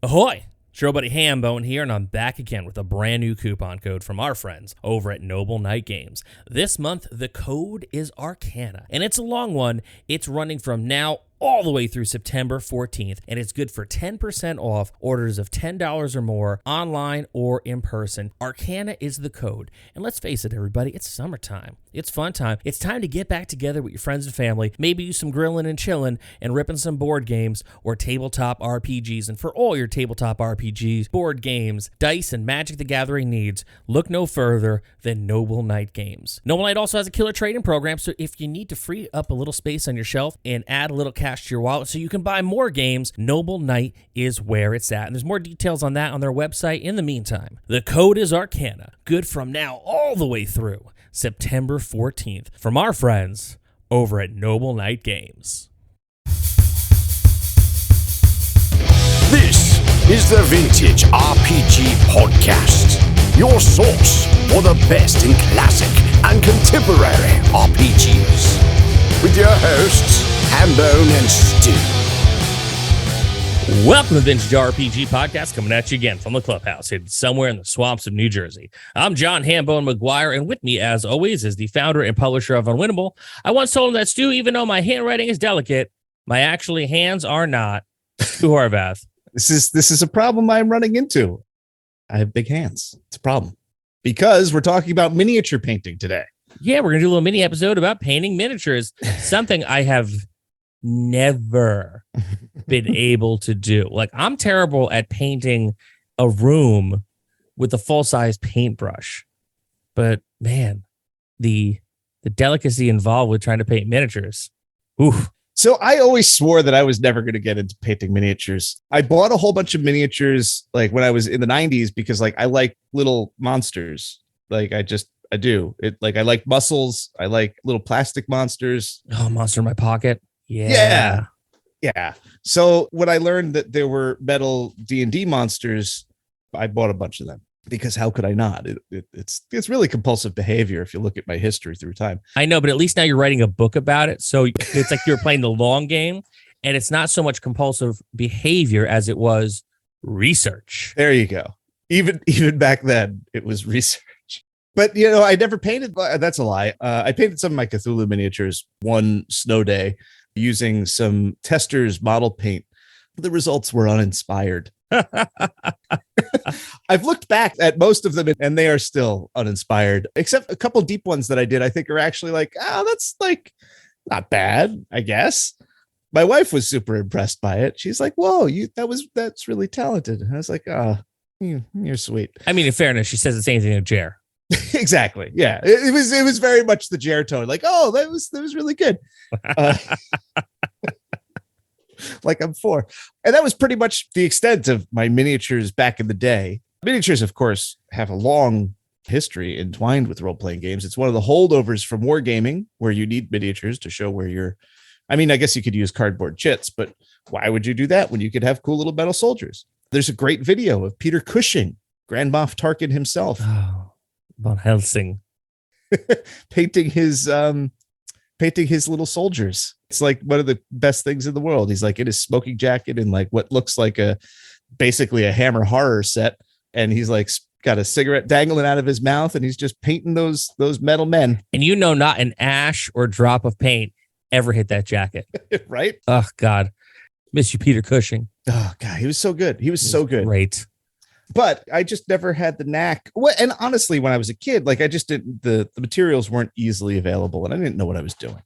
Ahoy! It's your buddy Hambone here, and I'm back again with a brand new coupon code from our friends over at Noble Night Games. This month, the code is Arcana, and it's a long one. It's running from now all the way through September 14th, and it's good for 10% off orders of $10 or more, online or in person. Arcana is the code. And let's face it, everybody, it's summertime. It's fun time. It's time to get back together with your friends and family, maybe do some grilling and chilling and ripping some board games or tabletop RPGs. And for all your tabletop RPGs, board games, dice, and Magic the Gathering needs, look no further than Noble Night Games. Noble Night also has a killer trading program, so if you need to free up a little space on your shelf and add a little cash to your wallet so you can buy more games, Noble Night is where it's at. And there's more details on that on their website. In the meantime, the code is Arcana, good from now all the way through September 14th from our friends over at Noble Night Games. This is the Vintage RPG Podcast, your source for the best in classic and contemporary RPGs. With your hosts, Hambone and Stu. Welcome to the Vintage RPG Podcast, coming at you again from the clubhouse, hidden somewhere in the swamps of New Jersey. I'm John Hambone McGuire, and with me, as always, is the founder and publisher of Unwinnable. I once told him that, Stu, even though my handwriting is delicate, my actually hands are not. Stu Horvath. This is a problem I'm running into. I have big hands. It's a problem. Because we're talking about miniature painting today. Yeah, we're going to do a little mini episode about painting miniatures, something I have never been able to do. Like, I'm terrible at painting a room with a full-size paintbrush. But man, the delicacy involved with trying to paint miniatures. Oof. So I always swore that I was never going to get into painting miniatures. I bought a whole bunch of miniatures like when I was in the 90s because like I like little monsters. Like I do it. Like I like muscles. I like little plastic monsters. Oh, monster in my pocket. Yeah. So when I learned that there were metal D&D monsters, I bought a bunch of them because how could I not? It's really compulsive behavior if you look at my history through time. I know, but at least now you're writing a book about it. So it's like you're playing the long game, and it's not so much compulsive behavior as it was research. There you go. Even back then, it was research. But, you know, I never painted. That's a lie. I painted some of my Cthulhu miniatures one snow day using some Testors model paint. The results were uninspired. I've looked back at most of them and they are still uninspired, except a couple deep ones that I did. I think are actually like, that's like not bad, I guess. My wife was super impressed by it. She's like, whoa, that's really talented. And I was like, you're sweet. I mean, in fairness, she says the same thing to Jer. Exactly. Yeah. It was very much the Jer tone. Like, oh, that was really good. Like I'm 4. And that was pretty much the extent of my miniatures back in the day. Miniatures, of course, have a long history entwined with role-playing games. It's one of the holdovers from wargaming, where you need miniatures to show where you're. I mean, I guess you could use cardboard chits, but why would you do that when you could have cool little metal soldiers? There's a great video of Peter Cushing, Grand Moff Tarkin himself. Oh, Von Helsing. painting his little soldiers. It's like one of the best things in the world. He's like in his smoking jacket and like what looks like basically a Hammer horror set. And he's like got a cigarette dangling out of his mouth and he's just painting those metal men. And you know, not an ash or drop of paint ever hit that jacket. Right? Oh, God. Miss you, Peter Cushing. Oh, God. He was so good. He was so good. Great. But I just never had the knack. And honestly, when I was a kid, like I just didn't, the materials weren't easily available and I didn't know what I was doing.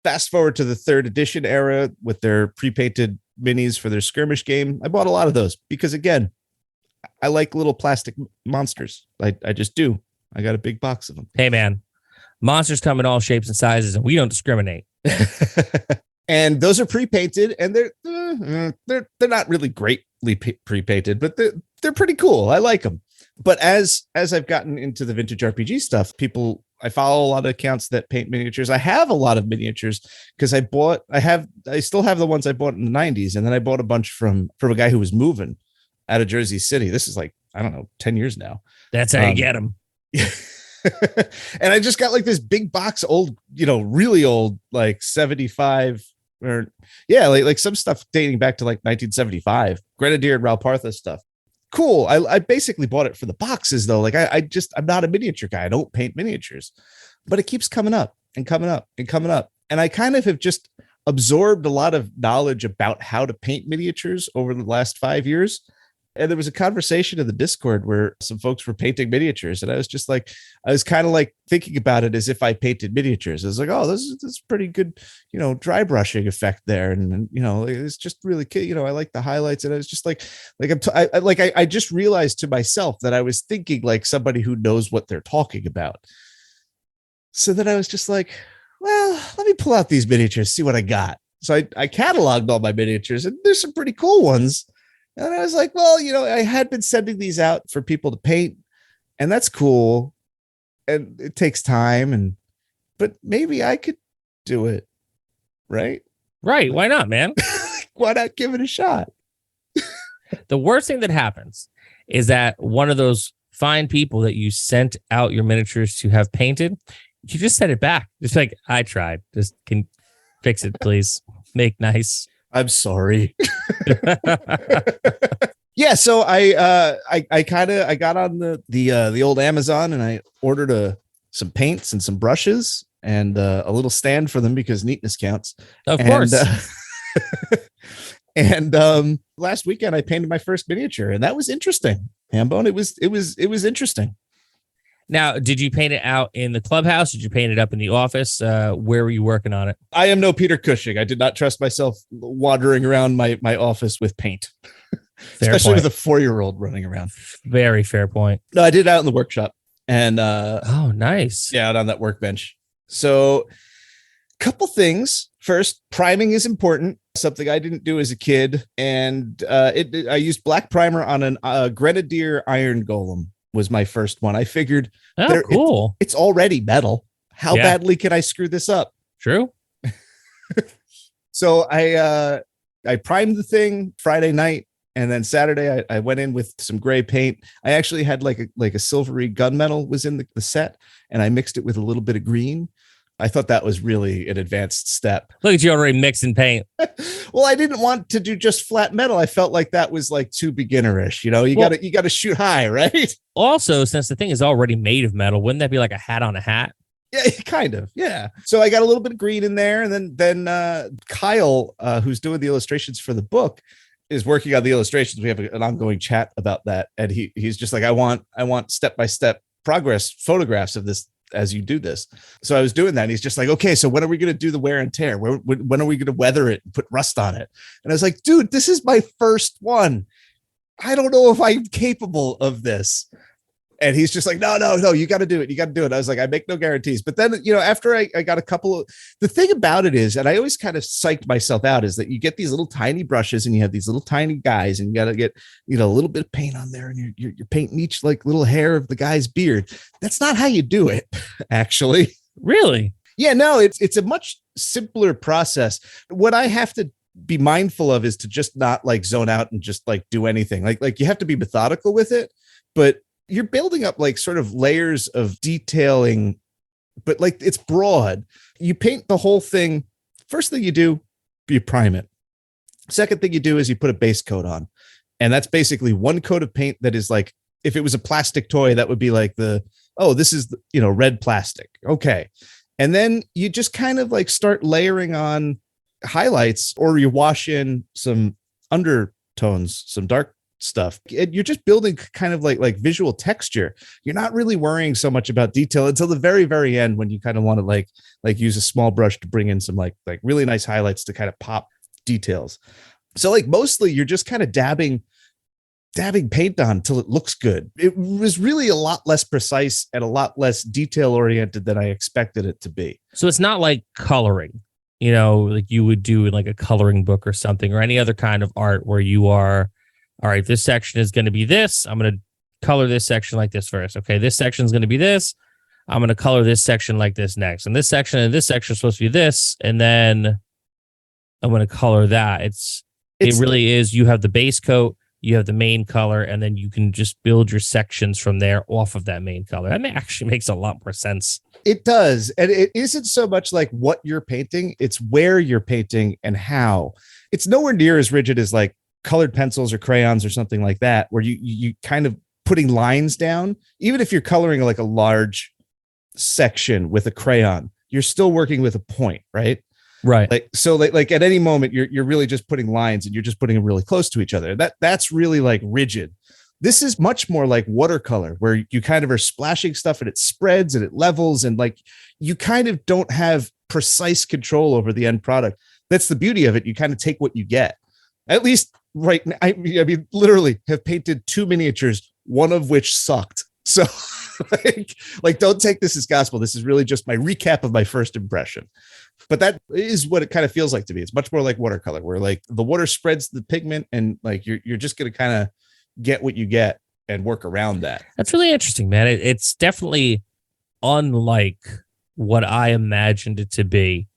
Fast forward to the 3rd edition era with their pre-painted minis for their skirmish game. I bought a lot of those because, again, I like little plastic monsters. I just do. I got a big box of them. Hey, man, monsters come in all shapes and sizes, and we don't discriminate. And those are pre-painted, and they're not really greatly pre-painted, but they're pretty cool. I like them. But as I've gotten into the vintage RPG stuff, I follow a lot of accounts that paint miniatures. I have a lot of miniatures because I still have the ones I bought in the 90s. And then I bought a bunch from a guy who was moving out of Jersey City. This is like, I don't know, 10 years now. That's how you get them. And I just got like this big box, old, really old, like 75 or yeah, like some stuff dating back to like 1975, Grenadier and Ralpartha stuff. Cool. I basically bought it for the boxes though. Like I'm not a miniature guy. I don't paint miniatures, but it keeps coming up and coming up and coming up. And I kind of have just absorbed a lot of knowledge about how to paint miniatures over the last 5 years. And there was a conversation in the Discord where some folks were painting miniatures. And I was just like, I was kind of like thinking about it as if I painted miniatures. I was like, oh, this is pretty good, dry brushing effect there. And it's just really, I like the highlights. And I was just I just realized to myself that I was thinking like somebody who knows what they're talking about. So then I was just like, well, let me pull out these miniatures, see what I got. So I cataloged all my miniatures, and there's some pretty cool ones. And I was like, well, I had been sending these out for people to paint, and that's cool. And it takes time, but maybe I could do it. Right? Right. Why not, man? Why not give it a shot? The worst thing that happens is that one of those fine people that you sent out your miniatures to have painted, you just send it back. Just like, I tried. Just can fix it, please. Make nice. I'm sorry. Yeah, so I got on the old Amazon, and I ordered some paints and some brushes and a little stand for them because neatness counts. Of course. And last weekend I painted my first miniature, and that was interesting. Hambone, it was interesting. Now, did you paint it out in the clubhouse? Did you paint it up in the office? Where were you working on it? I am no Peter Cushing. I did not trust myself wandering around my office with paint, especially with a 4-year-old running around. Very fair point. No, I did it out in the workshop, and oh, nice. Yeah, out on that workbench. So, couple things. First, priming is important. Something I didn't do as a kid, and I used black primer on a Grenadier Iron Golem. Was my first one. I figured, cool. It's already metal. How badly can I screw this up? True. So I primed the thing Friday night, and then Saturday I went in with some gray paint. I actually had like a silvery gunmetal was in the set, and I mixed it with a little bit of green. I thought that was really an advanced step. Look at you already mixing paint. Well, I didn't want to do just flat metal. I felt like that was like too beginnerish. You got to shoot high, right? Also, since the thing is already made of metal, wouldn't that be like a hat on a hat? Yeah, kind of. Yeah. So I got a little bit of green in there, and then Kyle, who's doing the illustrations for the book, is working on the illustrations. We have an ongoing chat about that, and he's just like, I want step-by-step progress photographs of this as you do this. So I was doing that, and he's just like, okay, so when are we going to do the wear and tear? When are we going to weather it and put rust on it? And I was like, dude, this is my first one. I don't know if I'm capable of this. And he's just like, no, you got to do it. You got to do it. I was like, I make no guarantees. But then, after I got a couple of, the thing about it is, and I always kind of psyched myself out, is that you get these little tiny brushes, and you have these little tiny guys, and you got to get, a little bit of paint on there, and you're painting each like little hair of the guy's beard. That's not how you do it, actually. Really? Yeah, no, it's a much simpler process. What I have to be mindful of is to just not like zone out and just like do anything. Like you have to be methodical with it, but you're building up like sort of layers of detailing, but like it's broad. You paint the whole thing. First thing you do, you prime it. Second thing you do is you put a base coat on. And that's basically one coat of paint that is like, if it was a plastic toy, that would be like this is, red plastic. Okay. And then you just kind of like start layering on highlights, or you wash in some undertones, some dark stuff. You're just building kind of like visual texture. You're not really worrying so much about detail until the very, very end, when you kind of want to like use a small brush to bring in some like really nice highlights to kind of pop details. So like mostly you're just kind of dabbing paint on until it looks good. It was really a lot less precise and a lot less detail oriented than I expected it to be. So it's not like coloring, like you would do in like a coloring book or something, or any other kind of art where you are, all right, this section is going to be this. I'm going to color this section like this first. Okay, this section is going to be this. I'm going to color this section like this next. And this section is supposed to be this. And then I'm going to color that. It really is, you have the base coat, you have the main color, and then you can just build your sections from there off of that main color. That actually makes a lot more sense. It does. And it isn't so much like what you're painting, it's where you're painting and how. It's nowhere near as rigid as like colored pencils or crayons or something like that, where you kind of putting lines down. Even if you're coloring like a large section with a crayon, you're still working with a point, right? Right. Like at any moment, you're really just putting lines and you're just putting them really close to each other. That's really like rigid. This is much more like watercolor, where you kind of are splashing stuff and it spreads and it levels, and like you kind of don't have precise control over the end product. That's the beauty of it. You kind of take what you get. At least right now, I mean, literally have painted 2 miniatures, one of which sucked. So like don't take this as gospel. This is really just my recap of my first impression. But that is what it kind of feels like to me. It's much more like watercolor, where like the water spreads the pigment, and like you're just going to kind of get what you get and work around that. That's really interesting, man. It's definitely unlike what I imagined it to be,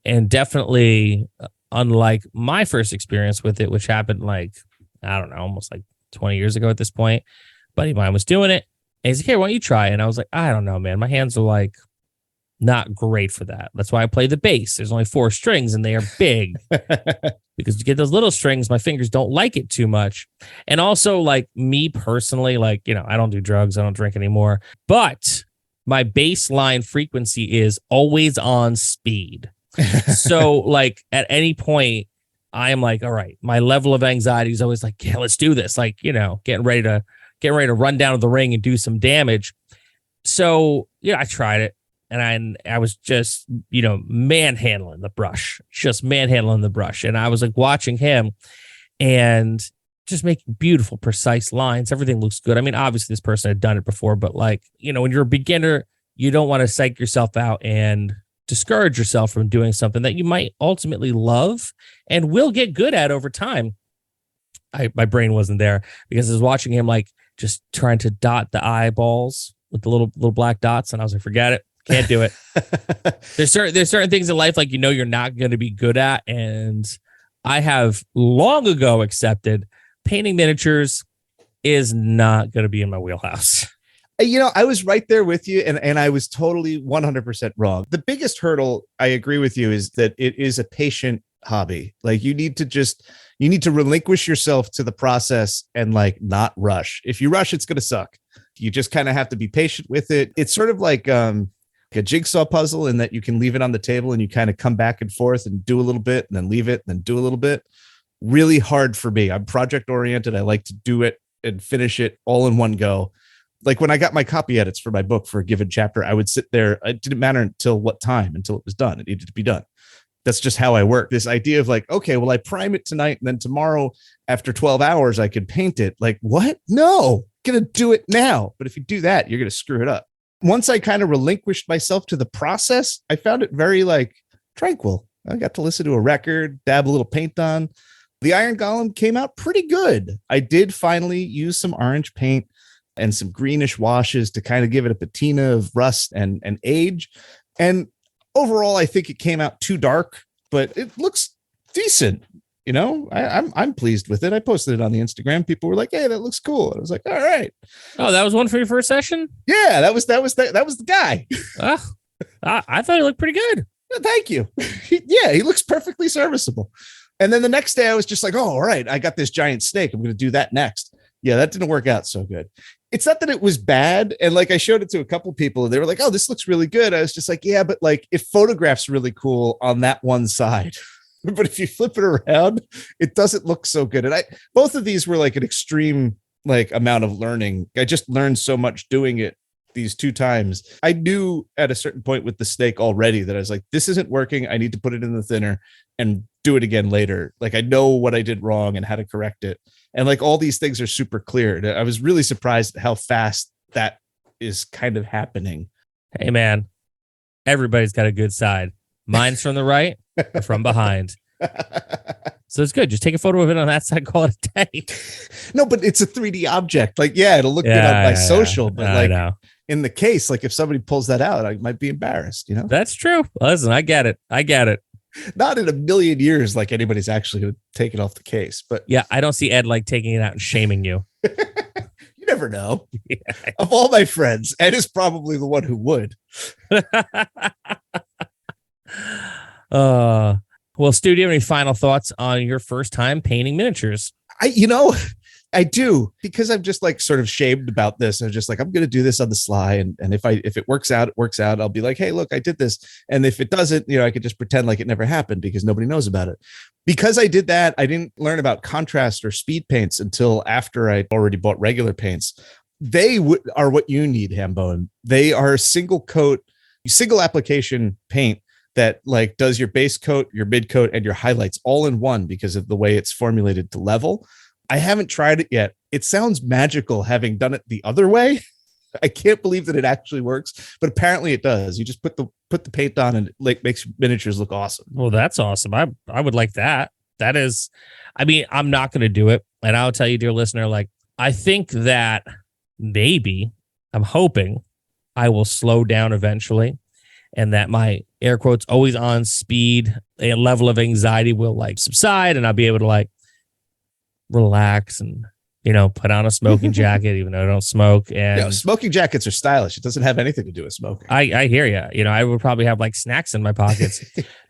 and definitely unlike my first experience with it, which happened like, I don't know, almost like 20 years ago at this point. Buddy of mine was doing it, and he's like, "Hey, why don't you try?" And I was like, "I don't know, man. My hands are like not great for that. That's why I play the bass. There's only 4 strings and they are big." Because to get those little strings, my fingers don't like it too much. And also, like me personally, like, you know, I don't do drugs, I don't drink anymore, but my baseline frequency is always on speed. So like at any point, I am like, all right, my level of anxiety is always like, yeah, let's do this. Like, you know, getting ready to run down to the ring and do some damage. So, yeah, I tried it. And I was just, you know, manhandling the brush. And I was like watching him and just making beautiful, precise lines. Everything looks good. I mean, obviously this person had done it before, but like, you know, when you're a beginner, you don't want to psych yourself out and discourage yourself from doing something that you might ultimately love and will get good at over time. My brain wasn't there because I was watching him like just trying to dot the eyeballs with the little black dots. And I was like, forget it. Can't do it. There's certain things in life, like, you know, you're not going to be good at. And I have long ago accepted painting miniatures is not going to be in my wheelhouse. You know, I was right there with you, and I was totally 100% wrong. The biggest hurdle, I agree with you, is that it is a patient hobby. Like you need to relinquish yourself to the process and like not rush. If you rush, it's going to suck. You just kind of have to be patient with it. It's sort of like a jigsaw puzzle, in that you can leave it on the table and you kind of come back and forth and do a little bit and then leave it and then do a little bit. Really hard for me. I'm project oriented. I like to do it and finish it all in one go. Like when I got my copy edits for my book for a given chapter, I would sit there. It didn't matter until what time, until it was done. It needed to be done. That's just how I work. This idea of like, okay, well, I prime it tonight, and then tomorrow after 12 hours, I could paint it. Like, what? No, gonna do it now. But if you do that, you're gonna screw it up. Once I kind of relinquished myself to the process, I found it very like tranquil. I got to listen to a record, dab a little paint on. The Iron Golem came out pretty good. I did finally use some orange paint and some greenish washes to kind of give it a patina of rust and age. And overall, I think it came out too dark, but it looks decent. You know, I'm pleased with it. I posted it on the Instagram. People were like, "Hey, that looks cool." And I was like, "All right." Oh, that was one for your first session? Yeah, that was the guy. I thought he looked pretty good. Thank you. He looks perfectly serviceable. And then the next day I was just like, "Oh, all right, I got this giant snake. I'm going to do that next." Yeah, that didn't work out so good. It's not that it was bad. And like I showed it to a couple people and they were like, "Oh, this looks really good." I was just like, "Yeah, but like it photographs really cool on that one side." But if you flip it around, it doesn't look so good. And both of these were like an extreme like amount of learning. I just learned so much doing it these 2 times. I knew at a certain point with the snake already that I was like, this isn't working. I need to put it in the thinner and do it again later. Like I know what I did wrong and how to correct it. And like all these things are super clear. I was really surprised at how fast that is kind of happening. Hey man, everybody's got a good side. Mine's from the right or from behind. So it's good. Just take a photo of it on that side, call it a day. No, but it's a 3D object. Like, yeah, it'll look good on my social, but like in the case, like if somebody pulls that out, I might be embarrassed, you know? That's true. Listen, I get it. Not in a million years, like anybody's actually going to take it off the case. But yeah, I don't see Ed like taking it out and shaming you. You never know. Yeah. Of all my friends, Ed is probably the one who would. Well, Stu, do you have any final thoughts on your first time painting miniatures? I do, because I'm just like sort of shamed about this. I'm just like, I'm going to do this on the sly. And if it works out, it works out. I'll be like, hey, look, I did this. And if it doesn't, I could just pretend like it never happened because nobody knows about it. Because I did that, I didn't learn about contrast or speed paints until after I already bought regular paints. They are what you need, Hambone. They are single application paint that like does your base coat, your mid coat, and your highlights all in one because of the way it's formulated to level. I haven't tried it yet. It sounds magical having done it the other way. I can't believe that it actually works, but apparently it does. You just put the paint on and it like makes miniatures look awesome. Well, that's awesome. I would like that. That is, I mean, I'm not going to do it. And I'll tell you, dear listener, like, I think that maybe I'm hoping I will slow down eventually and that my air quotes always on speed and level of anxiety will like subside and I'll be able to like relax and, put on a smoking jacket, even though I don't smoke. And smoking jackets are stylish. It doesn't have anything to do with smoking. I hear you. I would probably have like snacks in my pockets,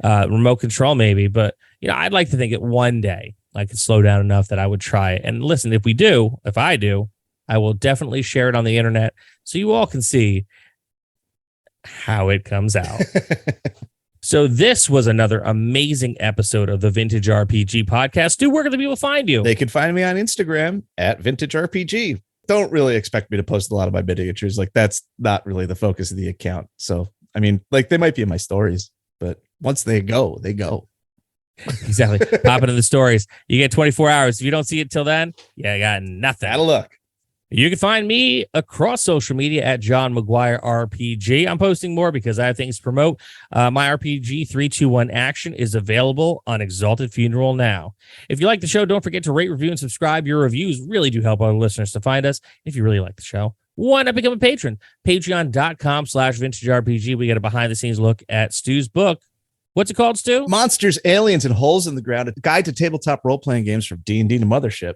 remote control maybe. But, I'd like to think that one day I could slow down enough that I would try it. And listen, if I do, I will definitely share it on the internet so you all can see how it comes out. So this was another amazing episode of the Vintage RPG podcast. Stu, where can the people find you? They can find me on Instagram at Vintage RPG. Don't really expect me to post a lot of my miniatures. Like that's not really the focus of the account. So, I mean, like they might be in my stories, but once they go, they go. Exactly. Pop into the stories. You get 24 hours. If you don't see it till then, you got nothing. Had a look. You can find me across social media at John McGuire RPG. I'm posting more because I have things to promote. My RPG 321 action is available on Exalted Funeral now. If you like the show, don't forget to rate, review, and subscribe. Your reviews really do help our listeners to find us. If you really like the show, why not become a patron? Patreon.com/vintagerpg. We get a behind-the-scenes look at Stu's book. What's it called, Stu? Monsters, Aliens, and Holes in the Ground. A guide to tabletop role-playing games from D&D to Mothership.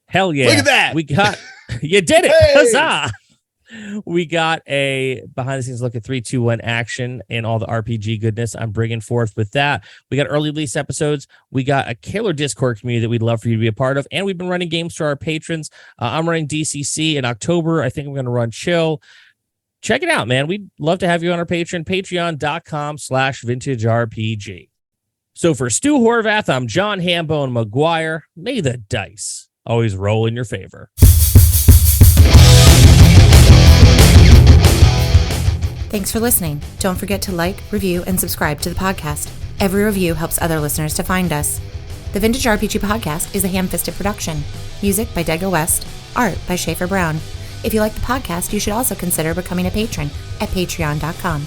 Hell yeah. Look at that. We got, you did it. Hey! Huzzah. We got a behind the scenes look at 321 action and all the RPG goodness I'm bringing forth with that. We got early release episodes. We got a killer Discord community that we'd love for you to be a part of. And we've been running games for our patrons. I'm running DCC in October. I think I'm going to run Chill. Check it out, man. We'd love to have you on our Patreon, patreon.com/vintagerpg. So for Stu Horvath, I'm John Hambone McGuire. May the dice always roll in your favor. Thanks for listening. Don't forget to like, review, and subscribe to the podcast. Every review helps other listeners to find us. The Vintage RPG Podcast is a ham-fisted production. Music by Dego West. Art by Schaefer Brown. If you like the podcast, you should also consider becoming a patron at patreon.com.